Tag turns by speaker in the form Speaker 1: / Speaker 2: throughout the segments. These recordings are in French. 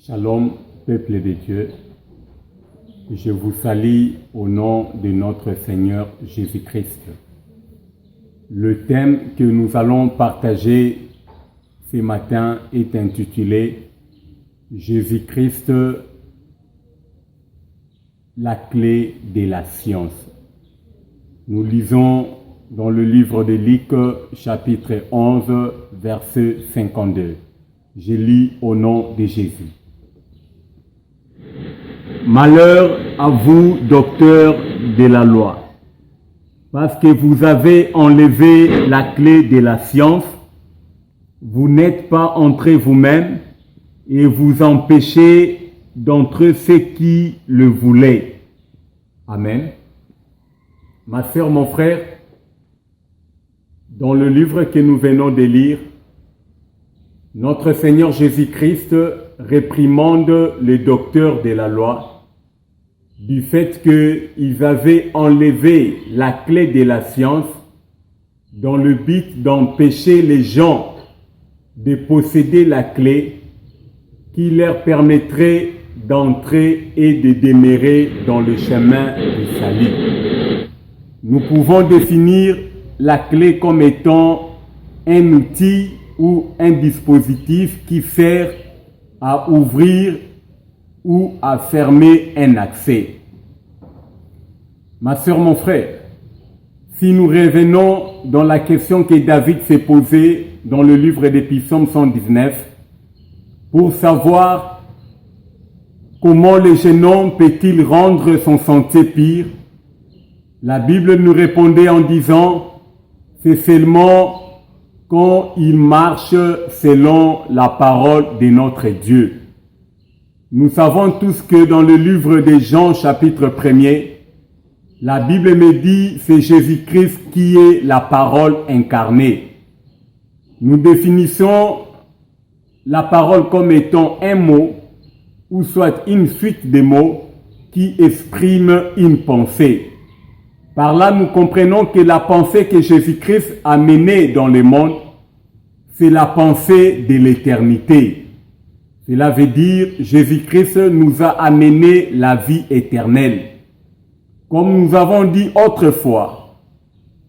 Speaker 1: Shalom, peuple de Dieu. Je vous salue au nom de notre Seigneur Jésus-Christ. Le thème que nous allons partager ce matin est intitulé « Jésus-Christ, la clé de la science ». Nous lisons dans le livre de Luc, chapitre 11, verset 52. Je lis au nom de Jésus. Malheur à vous, docteurs de la loi, parce que vous avez enlevé la clé de la science, vous n'êtes pas entrés vous-même et vous empêchez d'entrer ceux qui le voulaient. Amen. Ma sœur, mon frère, dans le livre que nous venons de lire, notre Seigneur Jésus-Christ réprimande les docteurs de la loi du fait qu'ils avaient enlevé la clé de la science dans le but d'empêcher les gens de posséder la clé qui leur permettrait d'entrer et de demeurer dans le chemin du salut. Nous pouvons définir la clé comme étant un outil ou un dispositif qui sert à ouvrir ou à fermer un accès. Ma sœur, mon frère, si nous revenons dans la question que David s'est posée dans le livre des Psaumes 119, pour savoir comment le jeune homme peut-il rendre son sentier pire, la Bible nous répondait en disant, c'est seulement quand il marche selon la parole de notre Dieu. Nous savons tous que dans le livre de Jean, chapitre 1er, la Bible me dit c'est Jésus-Christ qui est la parole incarnée. Nous définissons la parole comme étant un mot ou soit une suite de mots qui expriment une pensée. Par là, nous comprenons que la pensée que Jésus-Christ a menée dans le monde, c'est la pensée de l'éternité. Cela veut dire Jésus-Christ nous a amené la vie éternelle. Comme nous avons dit autrefois,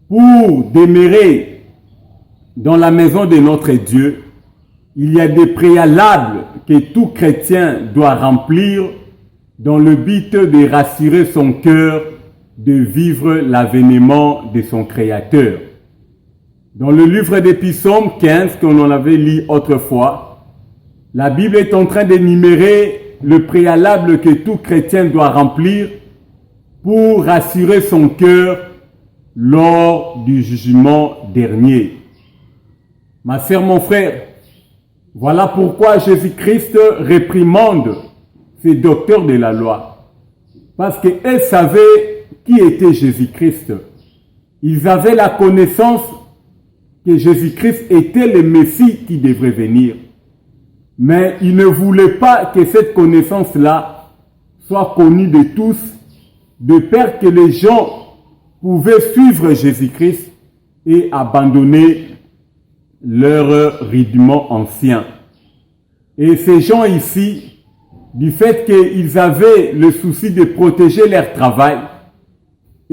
Speaker 1: pour demeurer dans la maison de notre Dieu, il y a des préalables que tout chrétien doit remplir dans le but de rassurer son cœur de vivre l'avènement de son Créateur. Dans le livre des Psaumes 15, qu'on en avait lu autrefois, la Bible est en train d'énumérer le préalable que tout chrétien doit remplir pour rassurer son cœur lors du jugement dernier. Ma sœur, mon frère, voilà pourquoi Jésus-Christ réprimande ces docteurs de la loi. Parce qu'ils savaient qui était Jésus-Christ. Ils avaient la connaissance que Jésus-Christ était le Messie qui devrait venir. Mais ils ne voulaient pas que cette connaissance-là soit connue de tous, de peur que les gens pouvaient suivre Jésus-Christ et abandonner leur rudiment ancien. Et ces gens ici, du fait qu'ils avaient le souci de protéger leur travail,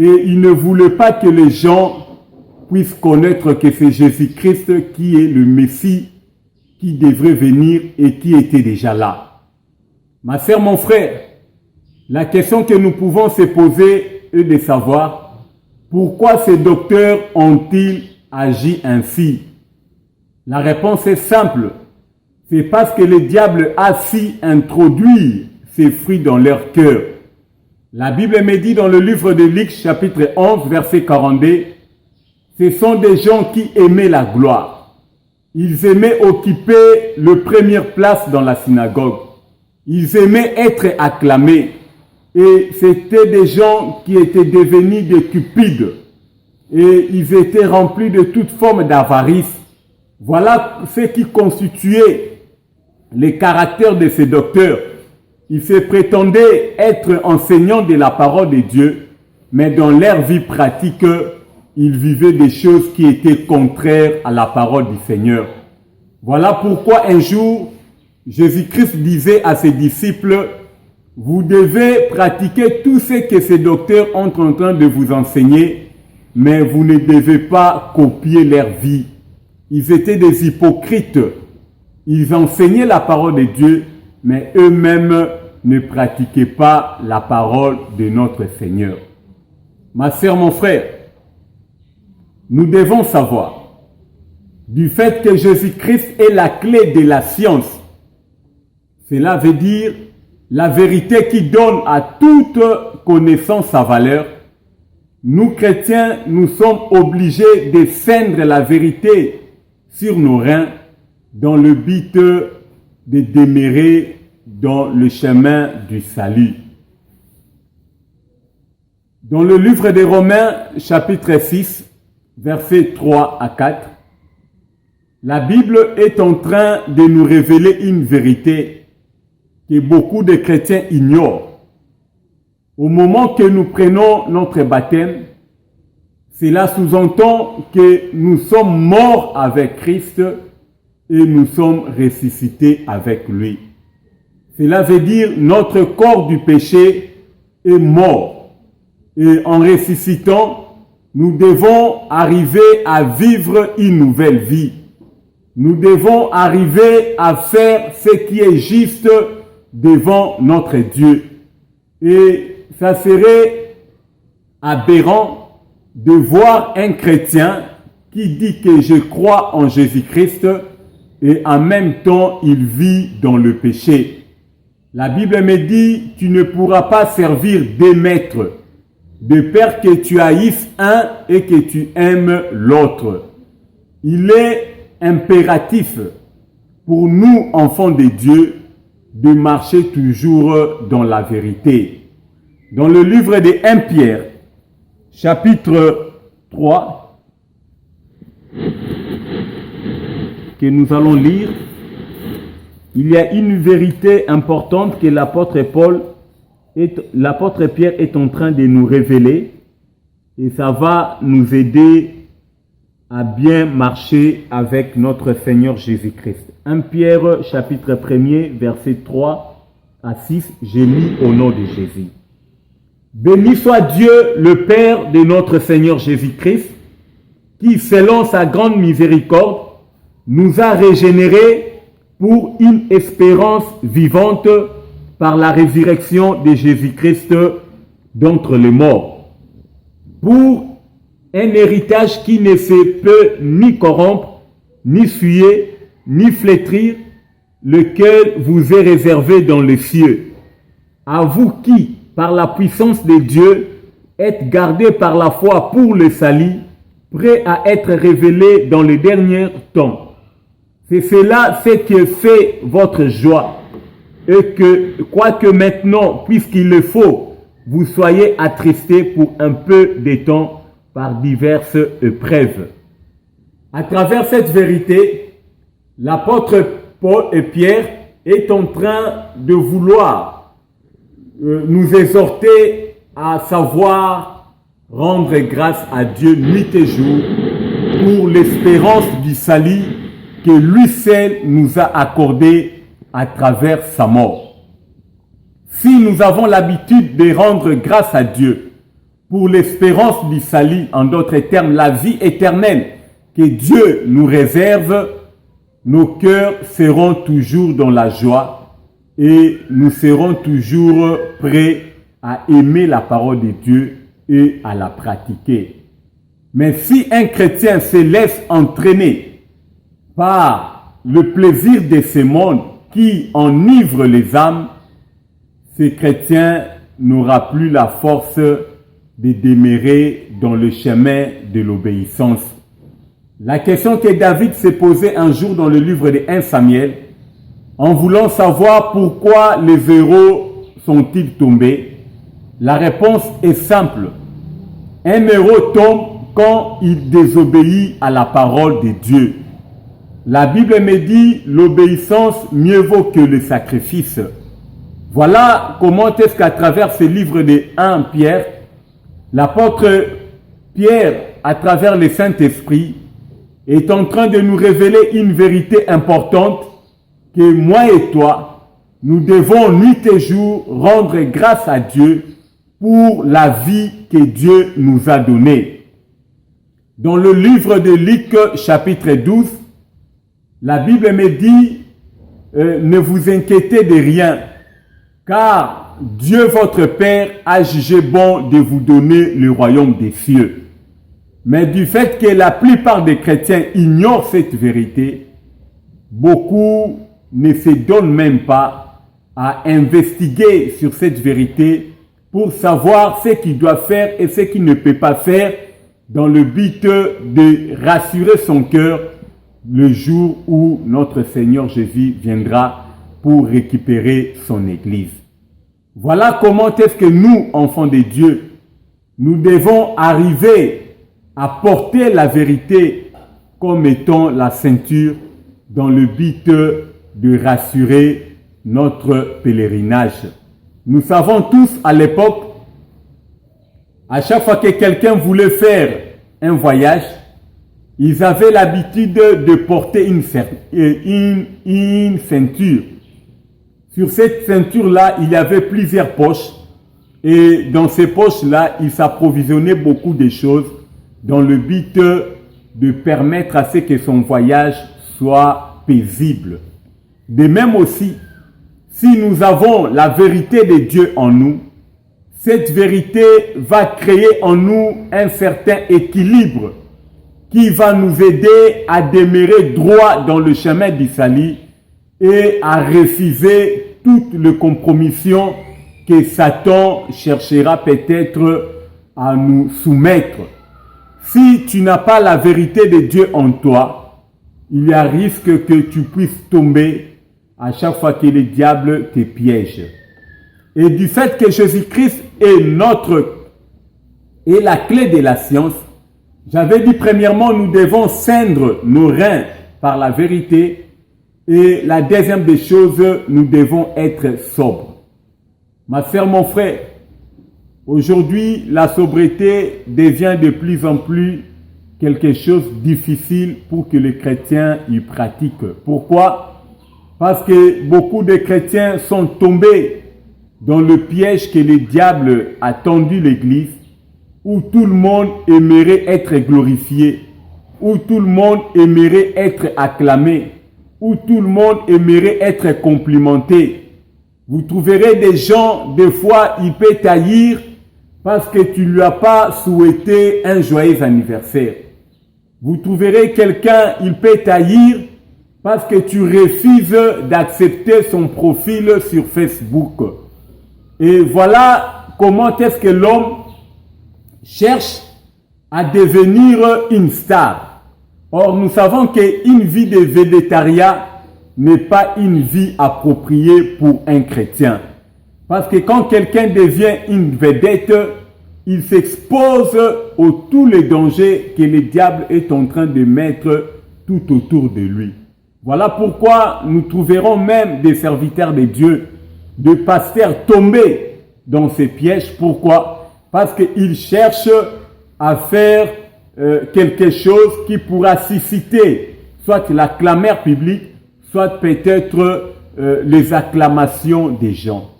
Speaker 1: et ils ne voulaient pas que les gens puissent connaître que c'est Jésus-Christ qui est le Messie qui devrait venir et qui était déjà là. Ma sœur, mon frère, la question que nous pouvons se poser est de savoir pourquoi ces docteurs ont-ils agi ainsi? La réponse est simple. C'est parce que le diable a si introduit ses fruits dans leur cœur. La Bible me dit dans le livre de Luc, chapitre 11, verset 42, ce sont des gens qui aimaient la gloire. Ils aimaient occuper la première place dans la synagogue. Ils aimaient être acclamés. Et c'était des gens qui étaient devenus des cupides. Et ils étaient remplis de toute forme d'avarice. Voilà ce qui constituait les caractères de ces docteurs. Ils se prétendaient être enseignants de la parole de Dieu, mais dans leur vie pratique, ils vivaient des choses qui étaient contraires à la parole du Seigneur. Voilà pourquoi un jour, Jésus-Christ disait à ses disciples, vous devez pratiquer tout ce que ces docteurs sont en train de vous enseigner, mais vous ne devez pas copier leur vie. Ils étaient des hypocrites. Ils enseignaient la parole de Dieu, mais eux-mêmes ne pratiquaient pas la parole de notre Seigneur. Ma sœur, mon frère, nous devons savoir du fait que Jésus-Christ est la clé de la science. Cela veut dire la vérité qui donne à toute connaissance sa valeur. Nous chrétiens, nous sommes obligés de ceindre la vérité sur nos reins dans le but de demeurer dans le chemin du salut. Dans le livre des Romains, chapitre 6, versets 3 à 4, la Bible est en train de nous révéler une vérité que beaucoup de chrétiens ignorent. Au moment que nous prenons notre baptême, cela sous-entend que nous sommes morts avec Christ et nous sommes ressuscités avec lui. Cela veut dire notre corps du péché est mort. Et en ressuscitant, nous devons arriver à vivre une nouvelle vie. Nous devons arriver à faire ce qui est juste devant notre Dieu. Et ça serait aberrant de voir un chrétien qui dit que je crois en Jésus-Christ et en même temps il vit dans le péché. La Bible me dit, tu ne pourras pas servir deux maîtres, de peur que tu haïsses un et que tu aimes l'autre. Il est impératif pour nous, enfants de Dieu, de marcher toujours dans la vérité. Dans le livre de 1 Pierre, chapitre 3, que nous allons lire, il y a une vérité importante que l'apôtre Pierre est en train de nous révéler et ça va nous aider à bien marcher avec notre Seigneur Jésus-Christ. 1 Pierre, chapitre 1er, versets 3 à 6, je lis au nom de Jésus. Béni soit Dieu, le Père de notre Seigneur Jésus-Christ, qui, selon sa grande miséricorde, nous a régénérés pour une espérance vivante par la résurrection de Jésus-Christ d'entre les morts, pour un héritage qui ne se peut ni corrompre, ni souiller, ni flétrir, lequel vous est réservé dans les cieux. À vous qui, par la puissance de Dieu, êtes gardés par la foi pour le salut, prêts à être révélés dans les derniers temps. C'est cela ce que fait votre joie, et que, quoique maintenant, puisqu'il le faut, vous soyez attristés pour un peu de temps par diverses épreuves. À travers cette vérité, l'apôtre Paul et Pierre est en train de vouloir nous exhorter à savoir rendre grâce à Dieu nuit et jour pour l'espérance du salut que lui seul nous a accordé à travers sa mort. Si nous avons l'habitude de rendre grâce à Dieu pour l'espérance du salut, en d'autres termes, la vie éternelle que Dieu nous réserve, nos cœurs seront toujours dans la joie et nous serons toujours prêts à aimer la parole de Dieu et à la pratiquer. Mais si un chrétien se laisse entraîner par le plaisir de ce monde qui enivre les âmes, ce chrétien n'aura plus la force de demeurer dans le chemin de l'obéissance. La question que David s'est posée un jour dans le livre de 1 Samuel, en voulant savoir pourquoi les héros sont-ils tombés, la réponse est simple. Un héros tombe quand il désobéit à la parole de Dieu. La Bible me dit l'obéissance mieux vaut que le sacrifice. Voilà comment est-ce qu'à travers ce livre de 1 Pierre, l'apôtre Pierre, à travers le Saint-Esprit, est en train de nous révéler une vérité importante que moi et toi, nous devons nuit et jour rendre grâce à Dieu pour la vie que Dieu nous a donnée. Dans le livre de Luc, chapitre 12, la Bible me dit, ne vous inquiétez de rien, car Dieu votre Père a jugé bon de vous donner le royaume des cieux. Mais du fait que la plupart des chrétiens ignorent cette vérité, beaucoup ne se donnent même pas à investiguer sur cette vérité pour savoir ce qu'ils doivent faire et ce qu'ils ne peuvent pas faire dans le but de rassurer son cœur le jour où notre Seigneur Jésus viendra pour récupérer son Église. Voilà comment est-ce que nous, enfants de Dieu, nous devons arriver à porter la vérité comme étant la ceinture dans le but de rassurer notre pèlerinage. Nous savons tous à l'époque, à chaque fois que quelqu'un voulait faire un voyage, ils avaient l'habitude de porter une ceinture. Sur cette ceinture-là, il y avait plusieurs poches. Et dans ces poches-là, ils s'approvisionnaient beaucoup de choses dans le but de permettre à ce que son voyage soit paisible. De même aussi, si nous avons la vérité de Dieu en nous, cette vérité va créer en nous un certain équilibre qui va nous aider à demeurer droit dans le chemin du salut et à refuser toute les compromissions que Satan cherchera peut-être à nous soumettre. Si tu n'as pas la vérité de Dieu en toi, il y a risque que tu puisses tomber à chaque fois que le diable te piège. Et du fait que Jésus-Christ est la clé de la science, j'avais dit premièrement, nous devons ceindre nos reins par la vérité. Et la deuxième des choses, nous devons être sobres. Ma sœur, mon frère, aujourd'hui, la sobriété devient de plus en plus quelque chose de difficile pour que les chrétiens y pratiquent. Pourquoi? Parce que beaucoup de chrétiens sont tombés dans le piège que le diable a tendu l'Église, où tout le monde aimerait être glorifié, où tout le monde aimerait être acclamé, où tout le monde aimerait être complimenté. Vous trouverez des gens, des fois, ils peuvent taillir parce que tu ne lui as pas souhaité un joyeux anniversaire. Vous trouverez quelqu'un, il peut taillir parce que tu refuses d'accepter son profil sur Facebook. Et voilà comment est-ce que l'homme cherche à devenir une star. Or, nous savons qu'une vie de végétariat n'est pas une vie appropriée pour un chrétien. Parce que quand quelqu'un devient une vedette, il s'expose à tous les dangers que le diable est en train de mettre tout autour de lui. Voilà pourquoi nous trouverons même des serviteurs de Dieu, des pasteurs tombés dans ces pièges. Pourquoi? Parce qu'ils cherchent à faire quelque chose qui pourra susciter soit la clameur publique, soit peut-être les acclamations des gens.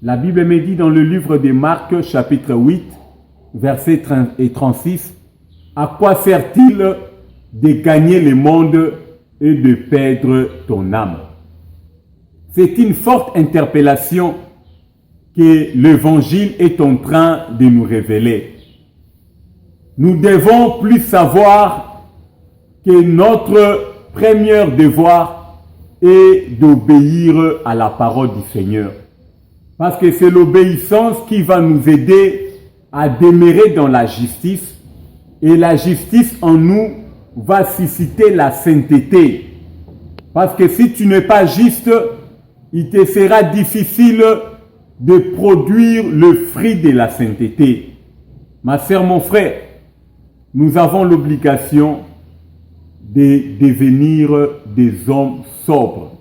Speaker 1: La Bible me dit dans le livre de Marc, chapitre 8, verset 36, « À quoi sert-il de gagner le monde et de perdre ton âme ?» C'est une forte interpellation que l'Évangile est en train de nous révéler. Nous devons plus savoir que notre premier devoir est d'obéir à la parole du Seigneur. Parce que c'est l'obéissance qui va nous aider à demeurer dans la justice. Et la justice en nous va susciter la sainteté. Parce que si tu n'es pas juste, il te sera difficile de produire le fruit de la sainteté. Ma sœur, mon frère, nous avons l'obligation de devenir des hommes sobres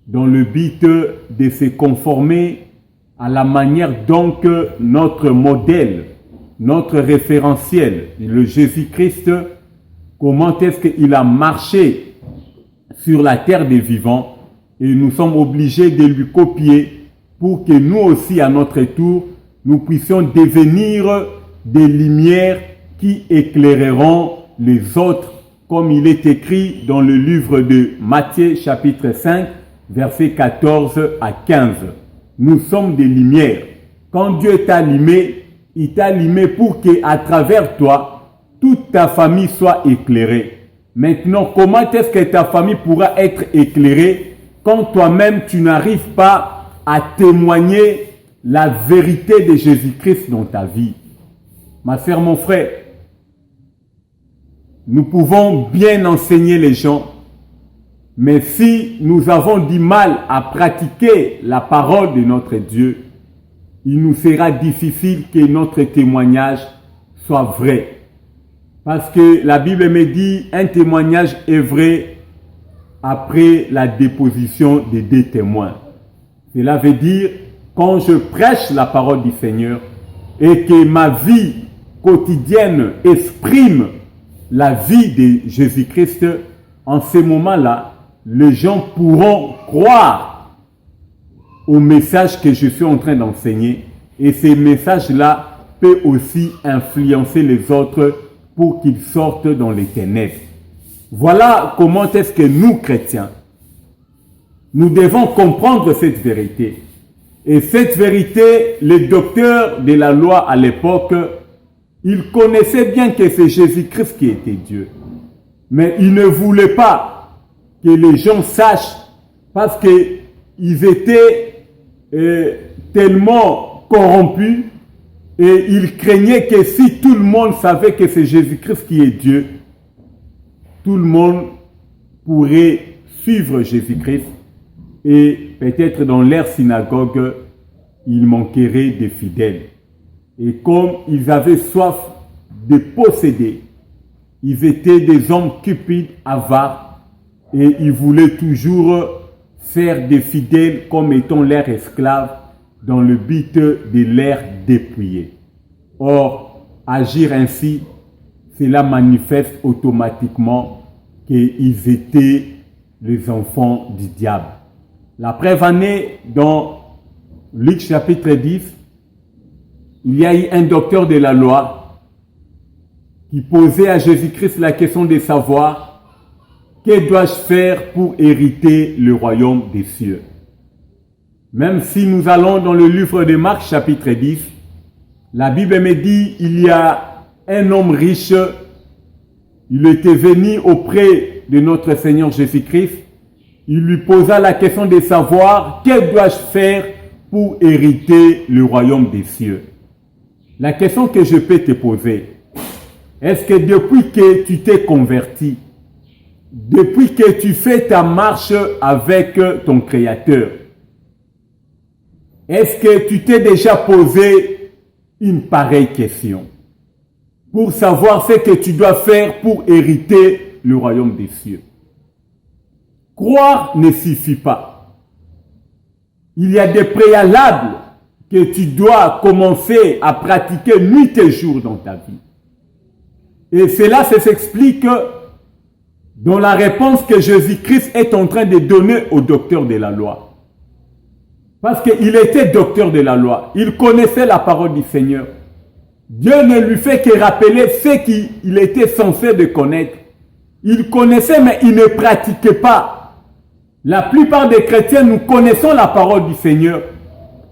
Speaker 1: dans le but de se conformer à la manière dont notre modèle, notre référentiel, le Jésus-Christ, comment est-ce qu'il a marché sur la terre des vivants, et nous sommes obligés de lui copier pour que nous aussi, à notre tour, nous puissions devenir des lumières qui éclaireront les autres, comme il est écrit dans le livre de Matthieu, chapitre 5, versets 14 à 15. Nous sommes des lumières. Quand Dieu t'a allumé, il t'a allumé pour qu'à travers toi, toute ta famille soit éclairée. Maintenant, comment est-ce que ta famille pourra être éclairée quand toi-même tu n'arrives pas à témoigner la vérité de Jésus-Christ dans ta vie? Ma sœur, mon frère, nous pouvons bien enseigner les gens, mais si nous avons du mal à pratiquer la parole de notre Dieu, il nous sera difficile que notre témoignage soit vrai. Parce que la Bible me dit, un témoignage est vrai après la déposition des deux témoins. Cela veut dire, quand je prêche la parole du Seigneur et que ma vie quotidienne exprime la vie de Jésus-Christ, en ce moment-là, les gens pourront croire au message que je suis en train d'enseigner. Et ces messages-là peuvent aussi influencer les autres pour qu'ils sortent dans les ténèbres. Voilà comment est-ce que nous, chrétiens, nous devons comprendre cette vérité. Et cette vérité, les docteurs de la loi à l'époque, ils connaissaient bien que c'est Jésus-Christ qui était Dieu. Mais ils ne voulaient pas que les gens sachent parce qu'ils étaient tellement corrompus et ils craignaient que si tout le monde savait que c'est Jésus-Christ qui est Dieu, tout le monde pourrait suivre Jésus-Christ et peut-être dans leur synagogue, il manquerait de fidèles. Et comme ils avaient soif de posséder, ils étaient des hommes cupides, avares, et ils voulaient toujours faire des fidèles comme étant leurs esclaves dans le but de les dépouiller. Or, agir ainsi, cela manifeste automatiquement qu'ils étaient les enfants du diable. La preuve en est dans Luc chapitre 10, il y a eu un docteur de la loi qui posait à Jésus-Christ la question de savoir que dois-je faire pour hériter le royaume des cieux. Même si nous allons dans le livre de Marc chapitre 10, la Bible me dit il y a un homme riche, il était venu auprès de notre Seigneur Jésus-Christ, il lui posa la question de savoir que dois-je faire pour hériter le royaume des cieux. La question que je peux te poser, est-ce que depuis que tu t'es converti, depuis que tu fais ta marche avec ton Créateur, est-ce que tu t'es déjà posé une pareille question pour savoir ce que tu dois faire pour hériter le royaume des cieux? Croire ne suffit pas. Il y a des préalables que tu dois commencer à pratiquer nuit et jour dans ta vie. Et cela s'explique dans la réponse que Jésus-Christ est en train de donner au docteur de la loi. Parce qu'il était docteur de la loi. Il connaissait la parole du Seigneur. Dieu ne lui fait que rappeler ce qu'il était censé de connaître. Il connaissait, mais il ne pratiquait pas. La plupart des chrétiens, nous connaissons la parole du Seigneur,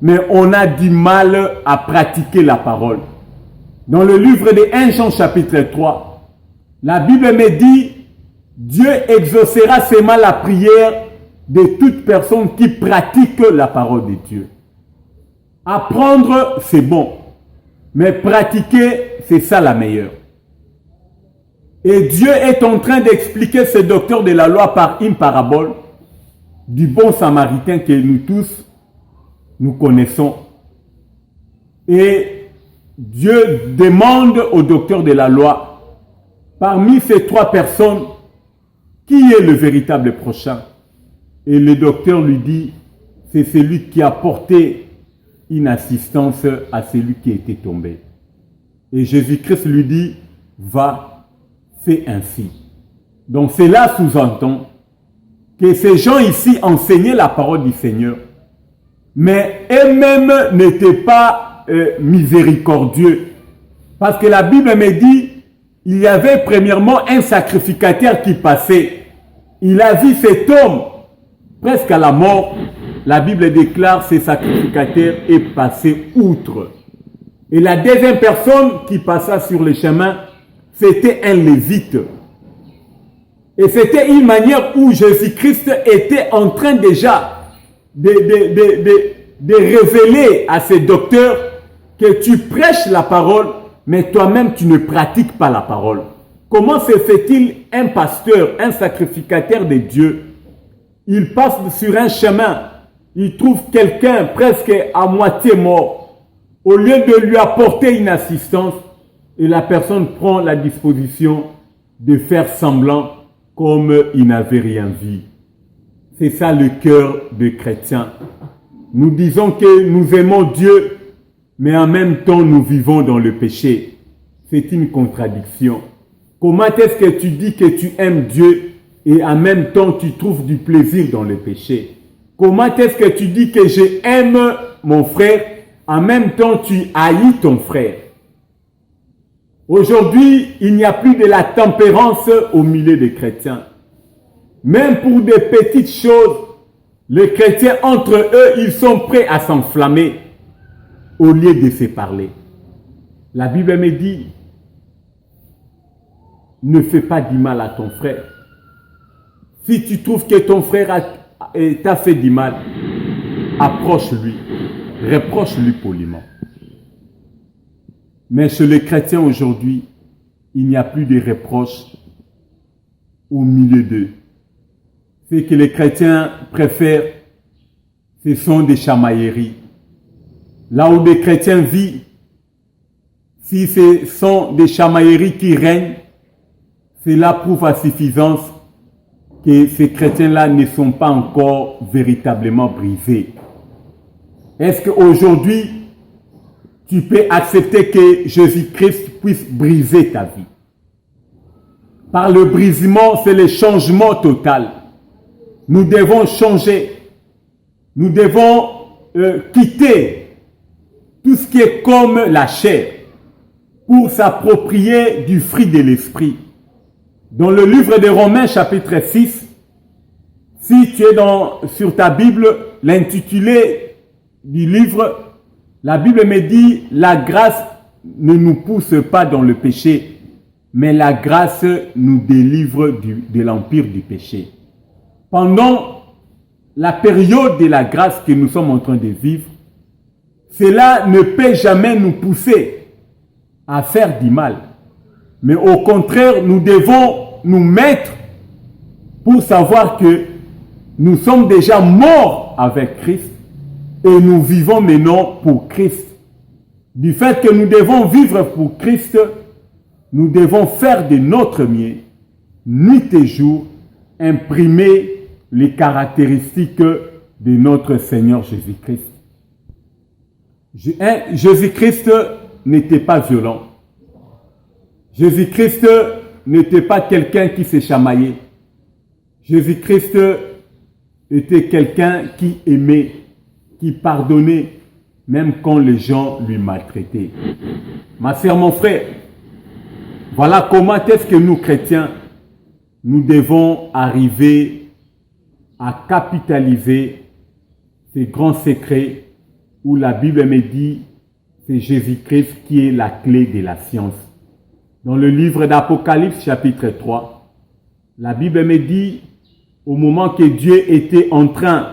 Speaker 1: mais on a du mal à pratiquer la parole. Dans le livre de 1 Jean chapitre 3, la Bible me dit, Dieu exaucera seulement la prière de toute personne qui pratique la parole de Dieu. Apprendre, c'est bon, mais pratiquer, c'est ça la meilleure. Et Dieu est en train d'expliquer ce docteur de la loi par une parabole du bon samaritain que nous tous, nous connaissons. Et Dieu demande au docteur de la loi, parmi ces trois personnes, qui est le véritable prochain? Et le docteur lui dit, c'est celui qui a porté une assistance à celui qui était tombé. Et Jésus-Christ lui dit, va, fais ainsi. Donc cela sous-entend que ces gens ici enseignaient la parole du Seigneur, mais eux-mêmes n'étaient pas miséricordieux. Parce que la Bible me dit, il y avait premièrement un sacrificateur qui passait. Il a vu cet homme presque à la mort. La Bible déclare que ce sacrificateur est passé outre. Et la deuxième personne qui passa sur le chemin, c'était un lévite. Et c'était une manière où Jésus-Christ était en train déjà de révéler à ses docteurs que tu prêches la parole, mais toi-même tu ne pratiques pas la parole. Comment se fait-il un pasteur, un sacrificateur de Dieu? Il passe sur un chemin, il trouve quelqu'un presque à moitié mort. Au lieu de lui apporter une assistance, et la personne prend la disposition de faire semblant comme il n'avait rien vu. C'est ça le cœur de chrétien. Nous disons que nous aimons Dieu, mais en même temps nous vivons dans le péché. C'est une contradiction. Comment est-ce que tu dis que tu aimes Dieu et en même temps tu trouves du plaisir dans le péché? Comment est-ce que tu dis que j'aime mon frère, en même temps tu haïs ton frère? Aujourd'hui, il n'y a plus de la tempérance au milieu des chrétiens. Même pour des petites choses, les chrétiens entre eux, ils sont prêts à s'enflammer au lieu de se parler. La Bible me dit, ne fais pas du mal à ton frère. Si tu trouves que ton frère t'a fait du mal, approche-lui, reproche-lui poliment. Mais chez les chrétiens aujourd'hui, il n'y a plus de reproches au milieu d'eux. Ce que les chrétiens préfèrent, ce sont des chamailleries. Là où des chrétiens vivent, si ce sont des chamailleries qui règnent, cela prouve à suffisance que ces chrétiens-là ne sont pas encore véritablement brisés. Est-ce qu'aujourd'hui, tu peux accepter que Jésus-Christ puisse briser ta vie? Par le brisement, c'est le changement total. Nous devons changer. Nous devons quitter tout ce qui est comme la chair pour s'approprier du fruit de l'esprit. Dans le livre de Romains chapitre 6, si tu es sur ta Bible, l'intitulé du livre, la Bible me dit, la grâce ne nous pousse pas dans le péché, mais la grâce nous délivre de l'empire du péché. Pendant la période de la grâce que nous sommes en train de vivre, cela ne peut jamais nous pousser à faire du mal. Mais au contraire, nous devons nous mettre pour savoir que nous sommes déjà morts avec Christ et nous vivons maintenant pour Christ. Du fait que nous devons vivre pour Christ, nous devons faire de notre mieux, nuit et jour, imprimer les caractéristiques de notre Seigneur Jésus-Christ. Jésus-Christ n'était pas violent. Jésus-Christ n'était pas quelqu'un qui se chamaillait. Jésus-Christ était quelqu'un qui aimait, qui pardonnait, même quand les gens lui maltraitaient. Ma sœur, mon frère, voilà comment est-ce que nous, chrétiens, nous devons arriver à capitaliser ces grands secrets où la Bible me dit c'est Jésus-Christ qui est la clé de la science. Dans le livre d'Apocalypse chapitre 3, la Bible me dit au moment que Dieu était en train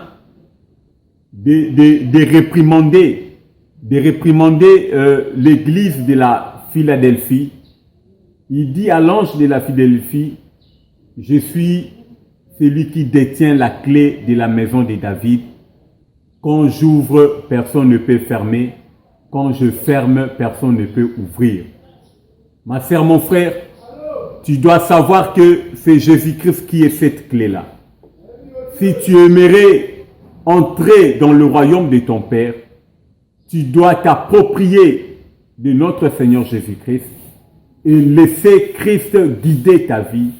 Speaker 1: de réprimander l'église de la Philadelphie, il dit à l'ange de la Philadelphie, je suis celui qui détient la clé de la maison de David. Quand j'ouvre, personne ne peut fermer. Quand je ferme, personne ne peut ouvrir. Ma sœur, mon frère, tu dois savoir que c'est Jésus-Christ qui est cette clé-là. Si tu aimerais entrer dans le royaume de ton Père, tu dois t'approprier de notre Seigneur Jésus-Christ et laisser Christ guider ta vie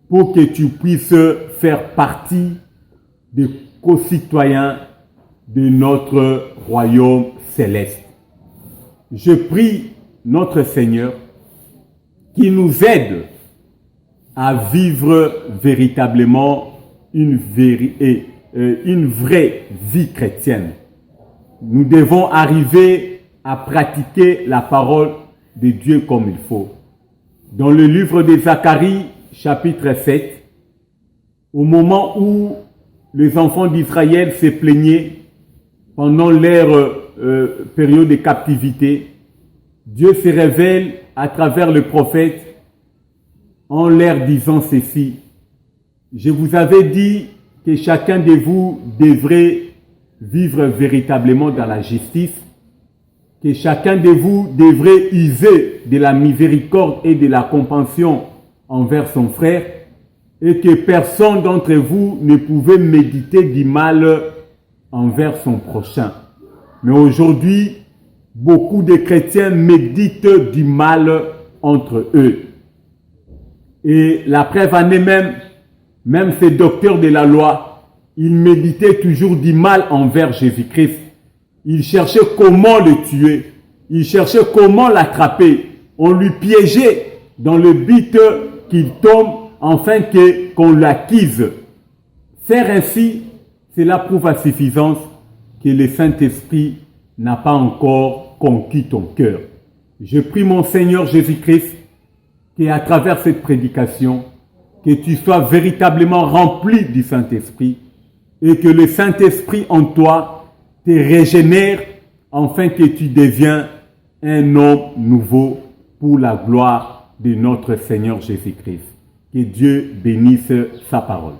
Speaker 1: pour que tu puisses faire partie des co-citoyens de notre royaume céleste. Je prie notre Seigneur qui nous aide à vivre véritablement une vraie vie chrétienne. Nous devons arriver à pratiquer la parole de Dieu comme il faut. Dans le livre de Zacharie, chapitre 7, au moment où les enfants d'Israël se plaignaient pendant leur période de captivité, Dieu se révèle à travers le prophète en leur disant ceci: je vous avais dit que chacun de vous devrait vivre véritablement dans la justice, que chacun de vous devrait user de la miséricorde et de la compassion envers son frère, et que personne d'entre vous ne pouvait méditer du mal envers son prochain. Mais aujourd'hui, beaucoup de chrétiens méditent du mal entre eux. Et la preuve en est même ces docteurs de la loi, ils méditaient toujours du mal envers Jésus-Christ. Ils cherchaient comment le tuer. Ils cherchaient comment l'attraper. On lui piégeait dans le but qu'il tombe afin qu'on l'acquise. Faire ainsi, cela prouve à suffisance que le Saint-Esprit n'a pas encore conquis ton cœur. Je prie mon Seigneur Jésus-Christ qu'à travers cette prédication, que tu sois véritablement rempli du Saint-Esprit et que le Saint-Esprit en toi te régénère afin que tu deviens un homme nouveau pour la gloire de notre Seigneur Jésus-Christ. Que Dieu bénisse sa parole.